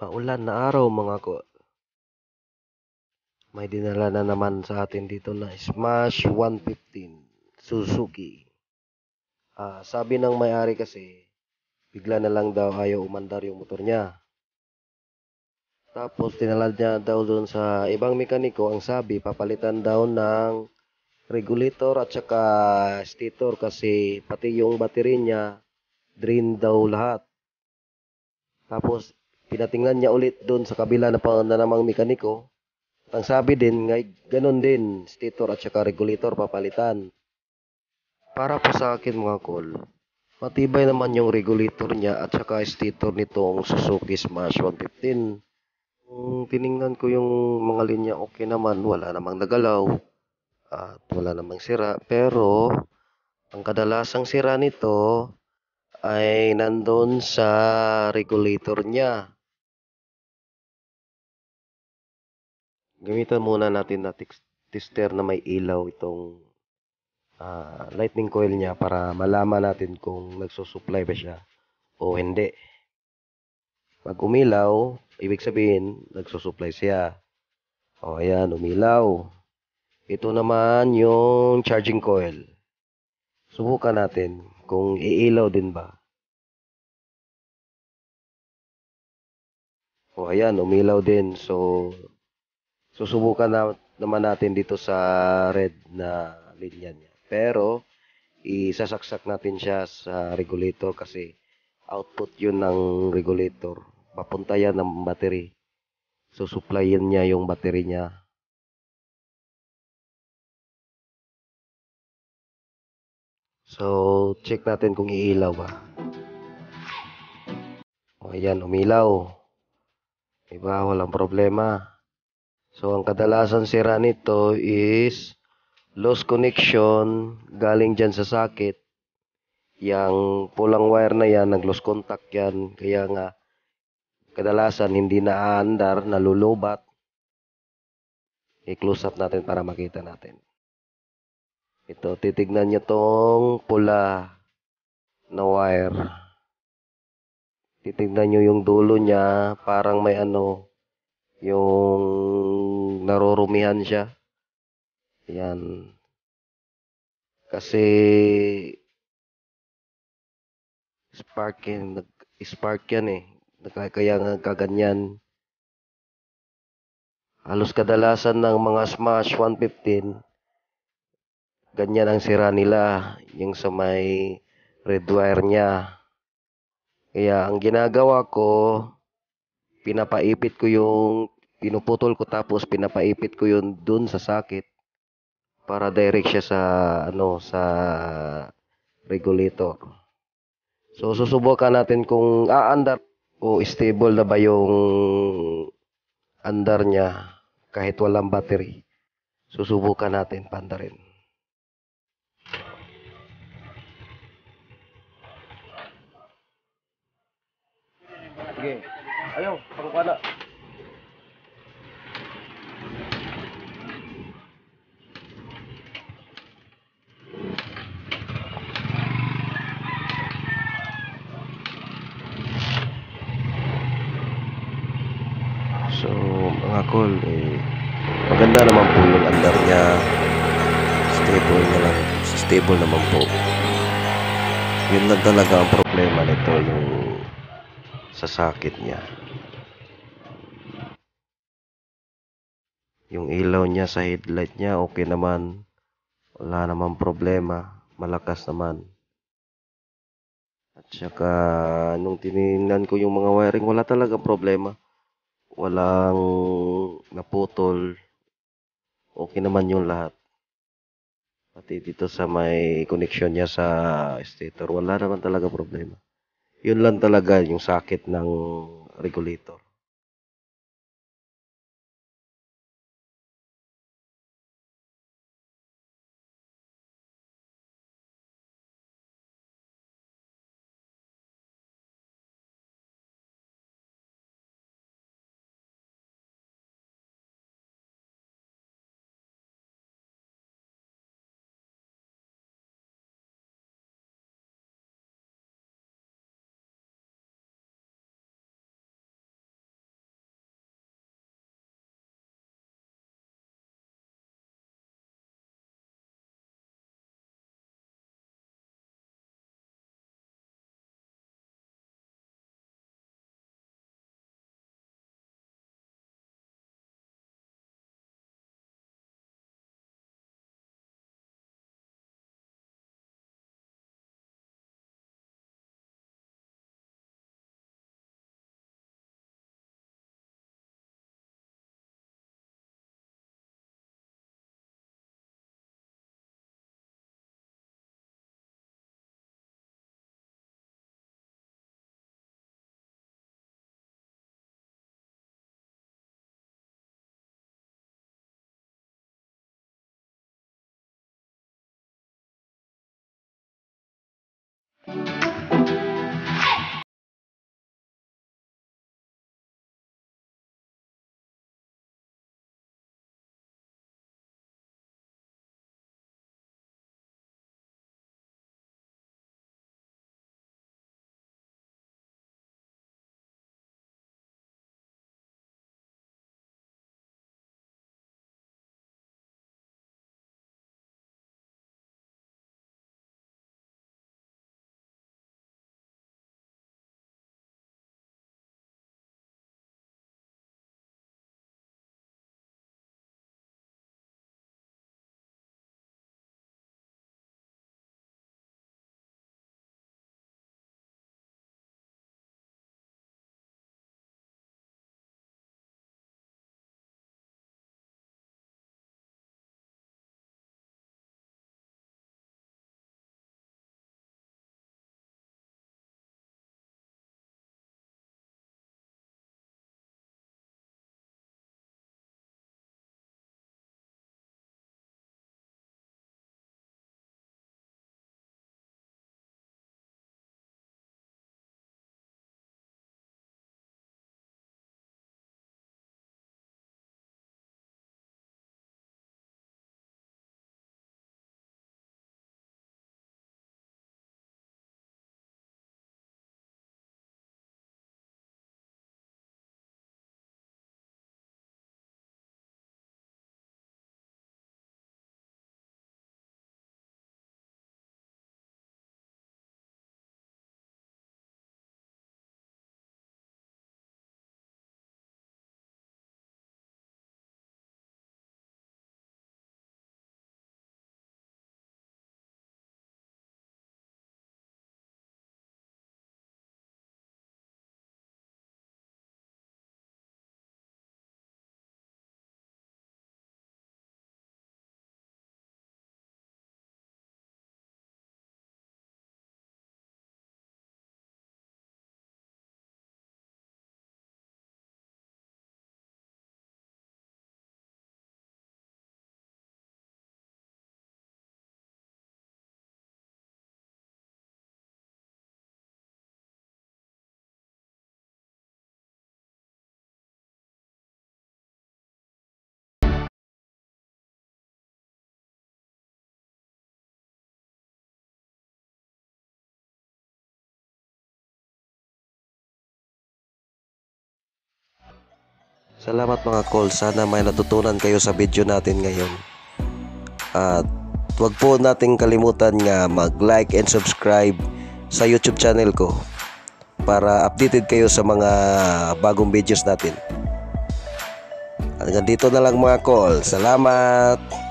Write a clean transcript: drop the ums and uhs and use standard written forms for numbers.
Maulan na araw mga ko. May dinala na naman sa atin dito na Smash 115 Suzuki. Sabi ng may-ari kasi, bigla na lang daw ayaw umandar yung motor niya. Tapos tinalad niya daw doon sa ibang mekaniko, ang sabi papalitan daw ng regulator at saka stator kasi pati yung battery niya drain daw lahat. Tapos pinatingnan niya ulit doon sa kabila na namang mekaniko. Ang sabi din, ngay, ganun din, stator at saka regulator papalitan. Para po sa akin mga call, matibay naman yung regulator niya at saka stator nitong Suzuki Smash 115. Kung tiningnan ko yung mga linya, okay naman, wala namang nagalaw at wala namang sira. Pero, ang kadalasang sira nito ay nandun sa regulator niya. Gamitan muna natin na tester na may ilaw itong lightning coil niya para malaman natin kung nagsusupply ba siya o hindi. Pag umilaw, ibig sabihin nagsusupply siya. O ayan, umilaw. Ito naman yung charging coil. Subukan natin kung iilaw din ba. O ayan, umilaw din. So, susubukan naman natin dito sa red na linya niya. Pero, isasaksak natin siya sa regulator kasi output yun ng regulator. Papunta yan ng battery. So, supplyin niya yung battery niya. So, check natin kung iilaw ba. O, ayan, umilaw. Diba, walang problema. So, ang kadalasan sira nito is lost connection galing dyan sa socket. Yang pulang wire na yan, nag-lost contact yan. Kaya nga, kadalasan hindi na aandar, nalulubat. I-close up natin para makita natin. Ito, titignan nyo tong pula na wire. Titignan nyo yung dulo niya, parang may yung narurumihan siya. Yan. Kasi spark yan eh. Kaya nga kaganyan. Halos kadalasan ng mga Smash 115, ganyan ang sira nila. Yung sa may red wire niya. Kaya ang ginagawa ko, pinuputol ko tapos pinapaipit ko yun dun sa socket para direct siya sa sa regulator. So susubukan natin kung aandar o stable na ba yung andar niya kahit walang battery. Susubukan natin pandarin. Sige. Ayaw, pangkuha na. So, mga call, maganda naman po yung andar niya. Stable naman po. Yun lang talaga ang problema nito, yung sa socket niya. Yung ilaw niya sa headlight niya, okay naman. Wala namang problema. Malakas naman. At saka, nung tinignan ko yung mga wiring, wala talaga problema. Walang naputol. Okay naman yung lahat. Pati dito sa may connection niya sa stator, wala naman talaga problema. Yun lang talaga yung socket ng regulator. Salamat mga call. Sana may natutunan kayo sa video natin ngayon. At huwag po nating kalimutan nga mag-like and subscribe sa YouTube channel ko para updated kayo sa mga bagong videos natin. Hanggang dito na lang mga call. Salamat!